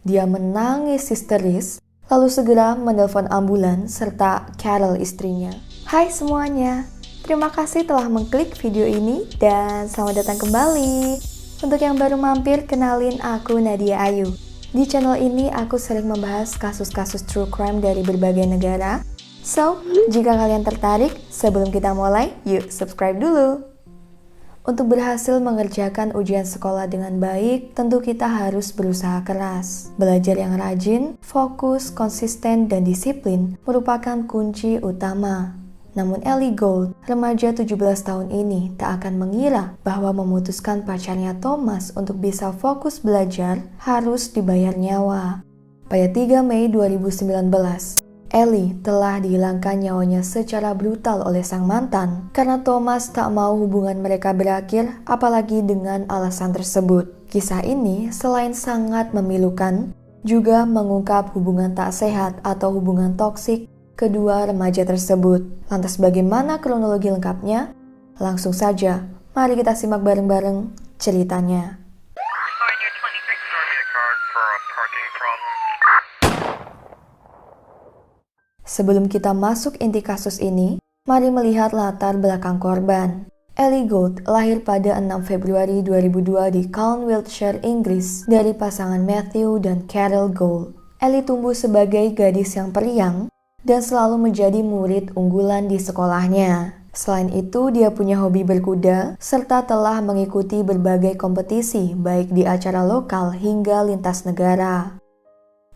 Dia menangis histeris, lalu segera menelpon ambulans serta Carol istrinya. Hai semuanya, terima kasih telah mengklik video ini dan selamat datang kembali. Untuk yang baru mampir, kenalin aku Nadia Ayu. Di channel ini aku sering membahas kasus-kasus true crime dari berbagai negara. So, jika kalian tertarik, sebelum kita mulai, yuk subscribe dulu. Untuk berhasil mengerjakan ujian sekolah dengan baik, tentu kita harus berusaha keras. Belajar yang rajin, fokus, konsisten, dan disiplin merupakan kunci utama. Namun Ellie Gold, remaja 17 tahun ini, tak akan mengira bahwa memutuskan pacarnya Thomas untuk bisa fokus belajar harus dibayar nyawa. Pada 3 Mei 2019, Ellie telah dihilangkan nyawanya secara brutal oleh sang mantan karena Thomas tak mau hubungan mereka berakhir, apalagi dengan alasan tersebut. Kisah ini selain sangat memilukan, juga mengungkap hubungan tak sehat atau hubungan toksik kedua remaja tersebut. Lantas bagaimana kronologi lengkapnya? Langsung saja, mari kita simak bareng-bareng ceritanya. Sebelum kita masuk inti kasus ini, mari melihat latar belakang korban. Ellie Gold lahir pada 6 Februari 2002 di Calne, Wiltshire, Inggris dari pasangan Matthew dan Carol Gold. Ellie tumbuh sebagai gadis yang periang dan selalu menjadi murid unggulan di sekolahnya. Selain itu, dia punya hobi berkuda serta telah mengikuti berbagai kompetisi baik di acara lokal hingga lintas negara.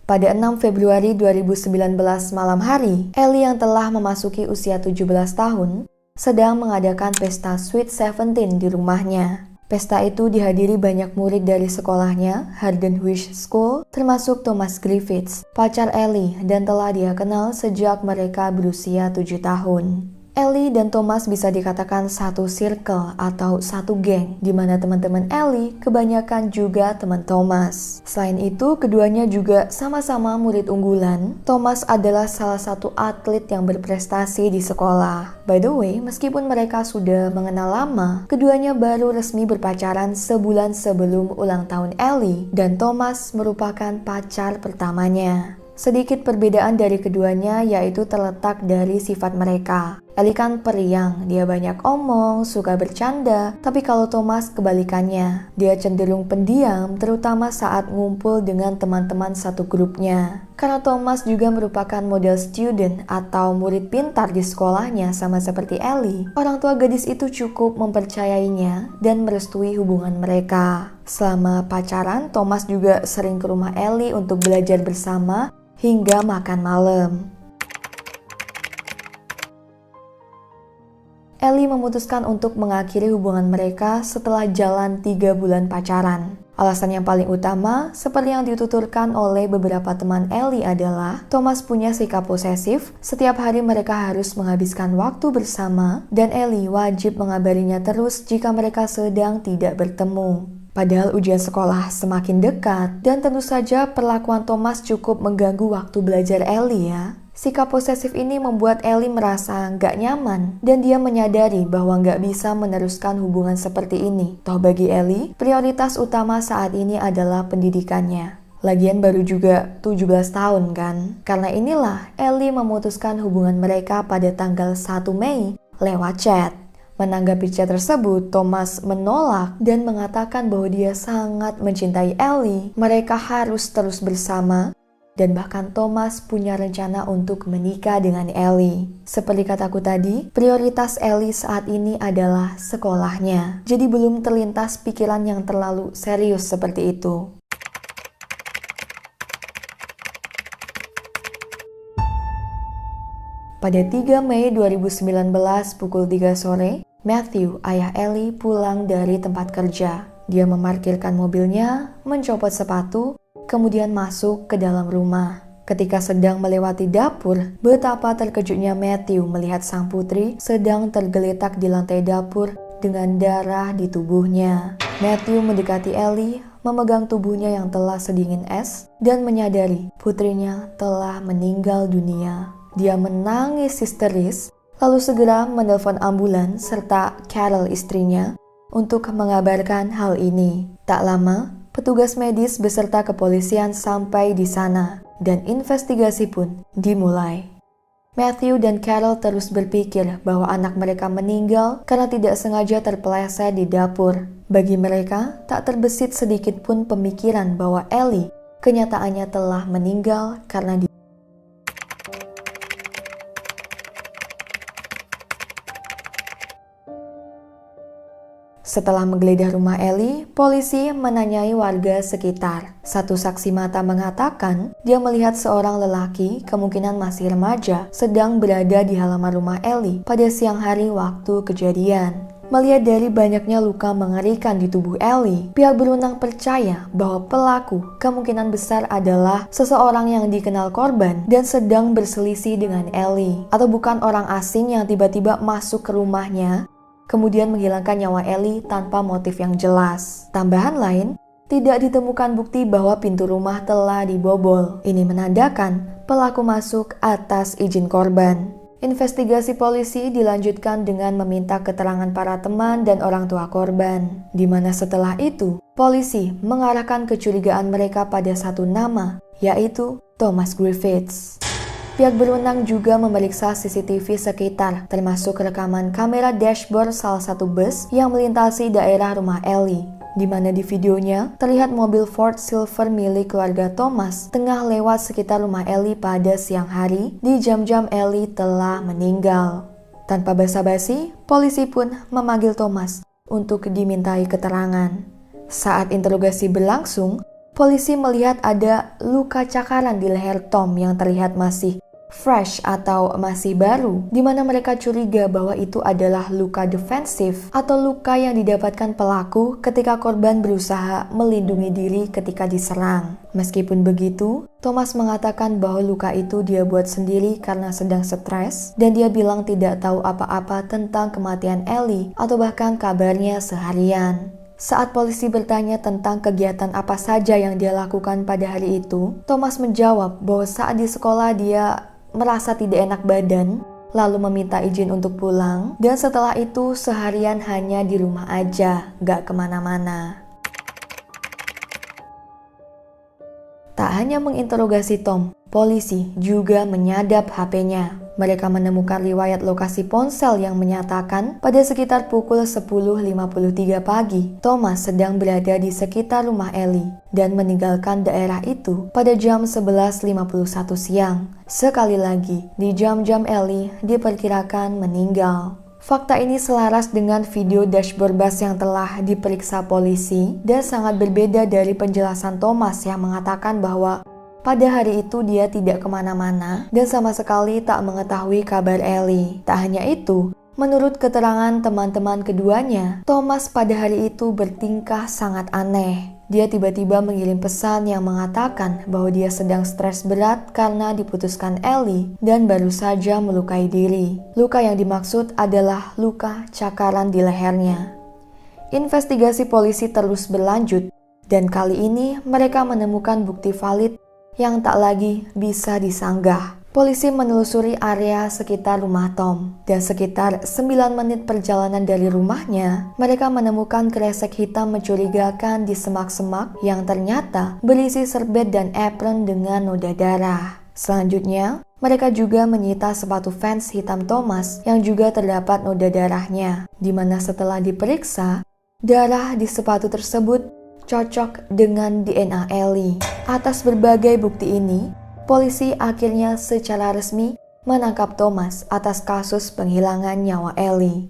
Pada 6 Februari 2019 malam hari, Ellie yang telah memasuki usia 17 tahun sedang mengadakan pesta Sweet 17 di rumahnya. Pesta itu dihadiri banyak murid dari sekolahnya, Harden Wish School, termasuk Thomas Griffiths, pacar Ellie dan telah dia kenal sejak mereka berusia 7 tahun. Ellie dan Thomas bisa dikatakan satu circle atau satu geng, di mana teman-teman Ellie kebanyakan juga teman Thomas. Selain itu, keduanya juga sama-sama murid unggulan. Thomas adalah salah satu atlet yang berprestasi di sekolah. By the way, meskipun mereka sudah mengenal lama, keduanya baru resmi berpacaran sebulan sebelum ulang tahun Ellie, dan Thomas merupakan pacar pertamanya. Sedikit perbedaan dari keduanya yaitu terletak dari sifat mereka. Ellie kan periang, dia banyak omong, suka bercanda, tapi kalau Thomas kebalikannya. Dia cenderung pendiam, terutama saat ngumpul dengan teman-teman satu grupnya. Karena Thomas juga merupakan model student atau murid pintar di sekolahnya sama seperti Ellie, orang tua gadis itu cukup mempercayainya dan merestui hubungan mereka. Selama pacaran, Thomas juga sering ke rumah Ellie untuk belajar bersama hingga makan malam. Ellie memutuskan untuk mengakhiri hubungan mereka setelah jalan 3 bulan pacaran. Alasan yang paling utama, seperti yang dituturkan oleh beberapa teman Ellie adalah Thomas punya sikap posesif, setiap hari mereka harus menghabiskan waktu bersama, dan Ellie wajib mengabarinya terus jika mereka sedang tidak bertemu. Padahal ujian sekolah semakin dekat, dan tentu saja perlakuan Thomas cukup mengganggu waktu belajar Ellie ya. Sikap posesif ini membuat Ellie merasa nggak nyaman, dan dia menyadari bahwa nggak bisa meneruskan hubungan seperti ini. Toh bagi Ellie, prioritas utama saat ini adalah pendidikannya. Lagian baru juga 17 tahun kan? Karena inilah Ellie memutuskan hubungan mereka pada tanggal 1 Mei lewat chat. Menanggapi chat tersebut, Thomas menolak dan mengatakan bahwa dia sangat mencintai Ellie. Mereka harus terus bersama dan bahkan Thomas punya rencana untuk menikah dengan Ellie. Seperti kataku tadi, prioritas Ellie saat ini adalah sekolahnya. Jadi belum terlintas pikiran yang terlalu serius seperti itu. Pada 3 Mei 2019 pukul 3 sore, Matthew, ayah Ellie, pulang dari tempat kerja. Dia memarkirkan mobilnya, mencopot sepatu, kemudian masuk ke dalam rumah. Ketika sedang melewati dapur, betapa terkejutnya Matthew melihat sang putri sedang tergeletak di lantai dapur dengan darah di tubuhnya. Matthew mendekati Ellie, memegang tubuhnya yang telah sedingin es, dan menyadari putrinya telah meninggal dunia. Dia menangis histeris, lalu segera menelpon ambulans serta Carol istrinya untuk mengabarkan hal ini. Tak lama, Petugas medis beserta kepolisian sampai di sana dan investigasi pun dimulai. Matthew dan Carol terus berpikir bahwa anak mereka meninggal karena tidak sengaja terpeleset di dapur. Bagi mereka, tak terbesit sedikit pun pemikiran bahwa Ellie kenyataannya telah meninggal karena Setelah menggeledah rumah Ellie, polisi menanyai warga sekitar. Satu saksi mata mengatakan dia melihat seorang lelaki, kemungkinan masih remaja, sedang berada di halaman rumah Ellie pada siang hari waktu kejadian. Melihat dari banyaknya luka mengerikan di tubuh Ellie, pihak berwenang percaya bahwa pelaku kemungkinan besar adalah seseorang yang dikenal korban dan sedang berselisih dengan Ellie, atau bukan orang asing yang tiba-tiba masuk ke rumahnya kemudian menghilangkan nyawa Ellie tanpa motif yang jelas. Tambahan lain, tidak ditemukan bukti bahwa pintu rumah telah dibobol. Ini menandakan pelaku masuk atas izin korban. Investigasi polisi dilanjutkan dengan meminta keterangan para teman dan orang tua korban, di mana setelah itu, polisi mengarahkan kecurigaan mereka pada satu nama, yaitu Thomas Griffiths. Pihak berwenang juga memeriksa CCTV sekitar, termasuk rekaman kamera dashboard salah satu bus yang melintasi daerah rumah Ellie, di mana di videonya terlihat mobil Ford Silver milik keluarga Thomas tengah lewat sekitar rumah Ellie pada siang hari di jam-jam Ellie telah meninggal. Tanpa basa-basi, polisi pun memanggil Thomas untuk dimintai keterangan. Saat interogasi berlangsung, polisi melihat ada luka cakaran di leher Tom yang terlihat masih fresh atau masih baru, di mana mereka curiga bahwa itu adalah luka defensif atau luka yang didapatkan pelaku ketika korban berusaha melindungi diri ketika diserang. Meskipun begitu, Thomas mengatakan bahwa luka itu dia buat sendiri karena sedang stres dan dia bilang tidak tahu apa-apa tentang kematian Ellie atau bahkan kabarnya seharian. Saat polisi bertanya tentang kegiatan apa saja yang dia lakukan pada hari itu, Thomas menjawab bahwa saat di sekolah dia merasa tidak enak badan, lalu meminta izin untuk pulang, dan setelah itu seharian hanya di rumah aja, gak kemana-mana. Tak hanya menginterogasi Tom, polisi juga menyadap HP-nya. Mereka menemukan riwayat lokasi ponsel yang menyatakan pada sekitar pukul 10.53 pagi, Thomas sedang berada di sekitar rumah Ellie dan meninggalkan daerah itu pada jam 11.51 siang. Sekali lagi, di jam-jam Ellie diperkirakan meninggal. Fakta ini selaras dengan video dashboard bus yang telah diperiksa polisi dan sangat berbeda dari penjelasan Thomas yang mengatakan bahwa pada hari itu dia tidak kemana-mana dan sama sekali tak mengetahui kabar Ellie. Tak hanya itu, menurut keterangan teman-teman keduanya, Thomas pada hari itu bertingkah sangat aneh. Dia tiba-tiba mengirim pesan yang mengatakan bahwa dia sedang stres berat karena diputuskan Ellie dan baru saja melukai diri. Luka yang dimaksud adalah luka cakaran di lehernya. Investigasi polisi terus berlanjut dan kali ini mereka menemukan bukti valid yang tak lagi bisa disanggah. Polisi menelusuri area sekitar rumah Tom, dan sekitar 9 menit perjalanan dari rumahnya, mereka menemukan kresek hitam mencurigakan di semak-semak yang ternyata berisi serbet dan apron dengan noda darah. Selanjutnya, mereka juga menyita sepatu Vans hitam Thomas yang juga terdapat noda darahnya, di mana setelah diperiksa, darah di sepatu tersebut cocok dengan DNA Ellie. Atas berbagai bukti ini, polisi akhirnya secara resmi menangkap Thomas atas kasus penghilangan nyawa Ellie.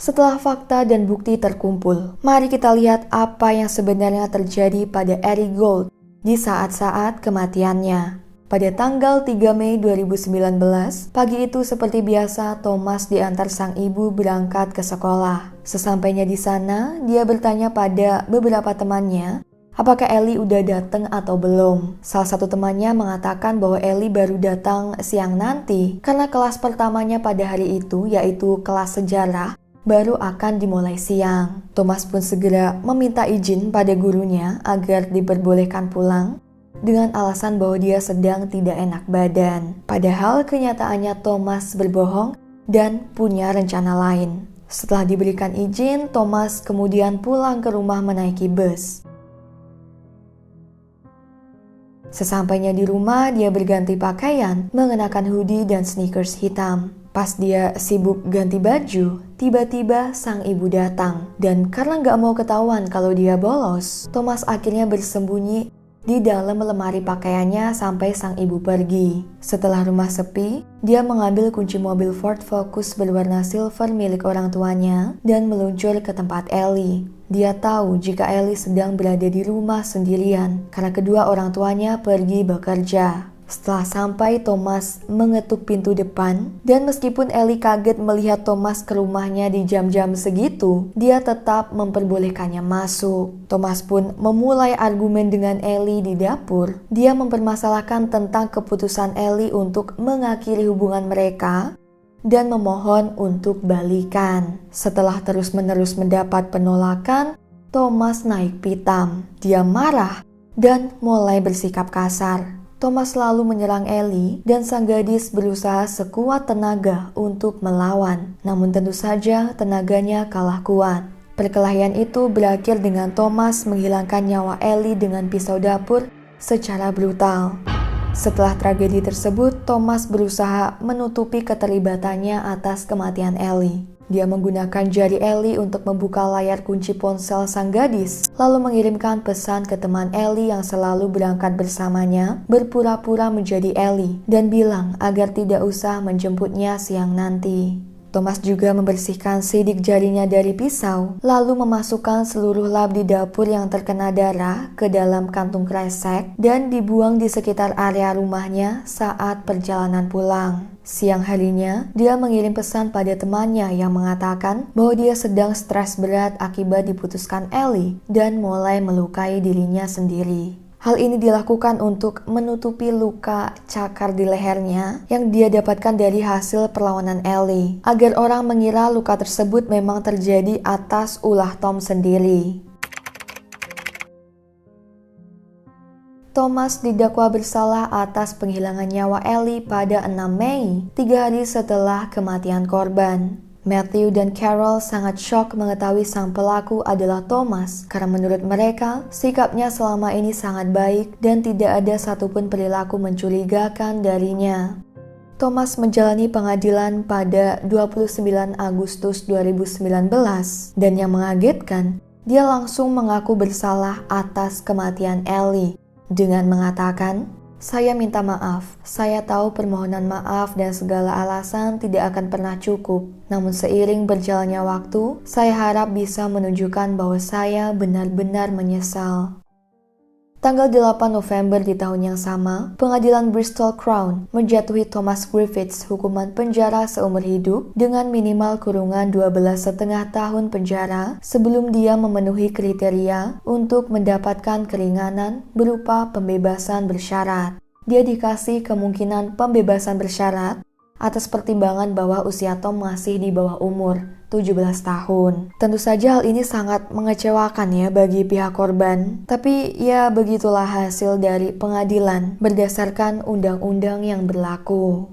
Setelah fakta dan bukti terkumpul, mari kita lihat apa yang sebenarnya terjadi pada Ellie Gold di saat-saat kematiannya. Pada tanggal 3 Mei 2019, pagi itu seperti biasa Thomas diantar sang ibu berangkat ke sekolah. Sesampainya di sana, dia bertanya pada beberapa temannya, apakah Ellie udah datang atau belum. Salah satu temannya mengatakan bahwa Ellie baru datang siang nanti karena kelas pertamanya pada hari itu, yaitu kelas sejarah, baru akan dimulai siang. Thomas pun segera meminta izin pada gurunya agar diperbolehkan pulang dengan alasan bahwa dia sedang tidak enak badan. Padahal kenyataannya Thomas berbohong dan punya rencana lain. Setelah diberikan izin, Thomas kemudian pulang ke rumah menaiki bus. Sesampainya di rumah, dia berganti pakaian, mengenakan hoodie dan sneakers hitam. Pas dia sibuk ganti baju, tiba-tiba sang ibu datang. Dan karena gak mau ketahuan kalau dia bolos, Thomas akhirnya bersembunyi di dalam lemari pakaiannya sampai sang ibu pergi. Setelah rumah sepi, dia mengambil kunci mobil Ford Focus berwarna silver milik orang tuanya dan meluncur ke tempat Ellie. Dia tahu jika Ellie sedang berada di rumah sendirian karena kedua orang tuanya pergi bekerja. Setelah sampai, Thomas mengetuk pintu depan, dan meskipun Ellie kaget melihat Thomas ke rumahnya di jam-jam segitu, dia tetap memperbolehkannya masuk. Thomas pun memulai argumen dengan Ellie di dapur. Dia mempermasalahkan tentang keputusan Ellie untuk mengakhiri hubungan mereka dan memohon untuk balikan. Setelah terus-menerus mendapat penolakan, Thomas naik pitam. Dia marah dan mulai bersikap kasar. Thomas lalu menyerang Ellie dan sang gadis berusaha sekuat tenaga untuk melawan. Namun tentu saja tenaganya kalah kuat. Perkelahian itu berakhir dengan Thomas menghilangkan nyawa Ellie dengan pisau dapur secara brutal. Setelah tragedi tersebut, Thomas berusaha menutupi keterlibatannya atas kematian Ellie. Dia menggunakan jari Ellie untuk membuka layar kunci ponsel sang gadis, lalu mengirimkan pesan ke teman Ellie yang selalu berangkat bersamanya, berpura-pura menjadi Ellie, dan bilang agar tidak usah menjemputnya siang nanti. Thomas juga membersihkan sidik jarinya dari pisau, lalu memasukkan seluruh lap di dapur yang terkena darah ke dalam kantung kresek dan dibuang di sekitar area rumahnya saat perjalanan pulang. Siang harinya, dia mengirim pesan pada temannya yang mengatakan bahwa dia sedang stres berat akibat diputuskan Ellie dan mulai melukai dirinya sendiri. Hal ini dilakukan untuk menutupi luka cakar di lehernya yang dia dapatkan dari hasil perlawanan Ellie, agar orang mengira luka tersebut memang terjadi atas ulah Tom sendiri. Thomas didakwa bersalah atas penghilangan nyawa Ellie pada 6 Mei, 3 hari setelah kematian korban. Matthew dan Carol sangat shock mengetahui sang pelaku adalah Thomas karena menurut mereka sikapnya selama ini sangat baik dan tidak ada satupun perilaku mencurigakan darinya. Thomas menjalani pengadilan pada 29 Agustus 2019 dan yang mengagetkan, dia langsung mengaku bersalah atas kematian Ellie dengan mengatakan, "Saya minta maaf, saya tahu permohonan maaf dan segala alasan tidak akan pernah cukup. Namun seiring berjalannya waktu, saya harap bisa menunjukkan bahwa saya benar-benar menyesal." Tanggal 8 November di tahun yang sama, pengadilan Bristol Crown menjatuhi Thomas Griffiths hukuman penjara seumur hidup dengan minimal kurungan 12,5 tahun penjara sebelum dia memenuhi kriteria untuk mendapatkan keringanan berupa pembebasan bersyarat. Dia dikasih kemungkinan pembebasan bersyarat atas pertimbangan bahwa usia Tom masih di bawah umur 17 tahun. Tentu saja hal ini sangat mengecewakan ya bagi pihak korban. Tapi ya begitulah hasil dari pengadilan berdasarkan undang-undang yang berlaku.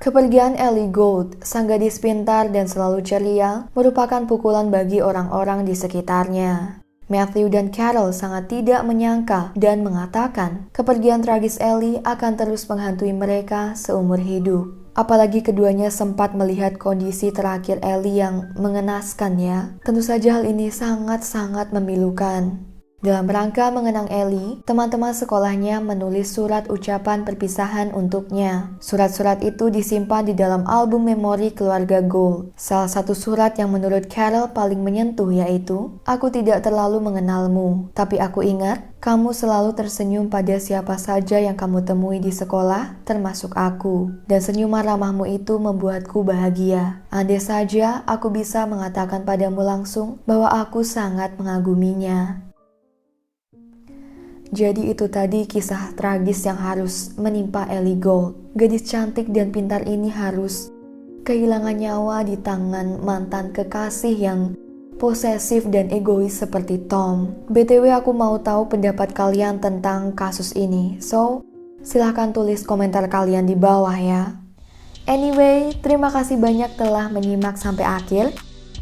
Kepergian Ellie Gold, sang gadis pintar dan selalu ceria, merupakan pukulan bagi orang-orang di sekitarnya. Matthew dan Carol sangat tidak menyangka dan mengatakan kepergian tragis Ellie akan terus menghantui mereka seumur hidup. Apalagi keduanya sempat melihat kondisi terakhir Ellie yang mengenaskan ya. Tentu saja hal ini sangat-sangat memilukan. Dalam rangka mengenang Ellie, teman-teman sekolahnya menulis surat ucapan perpisahan untuknya. Surat-surat itu disimpan di dalam album memori keluarga Gold. Salah satu surat yang menurut Carol paling menyentuh yaitu, "Aku tidak terlalu mengenalmu, tapi aku ingat kamu selalu tersenyum pada siapa saja yang kamu temui di sekolah, termasuk aku. Dan senyuman ramahmu itu membuatku bahagia. Andai saja aku bisa mengatakan padamu langsung bahwa aku sangat mengaguminya." Jadi itu tadi kisah tragis yang harus menimpa Ellie Gold. Gadis cantik dan pintar ini harus kehilangan nyawa di tangan mantan kekasih yang posesif dan egois seperti Tom. BTW aku mau tahu pendapat kalian tentang kasus ini. So, silahkan tulis komentar kalian di bawah ya. Anyway, terima kasih banyak telah menyimak sampai akhir.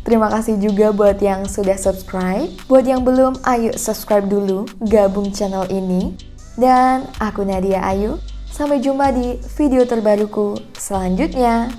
Terima kasih juga buat yang sudah subscribe. Buat yang belum, ayo subscribe dulu, gabung channel ini. Dan aku Nadia Ayu. Sampai jumpa di video terbaruku selanjutnya.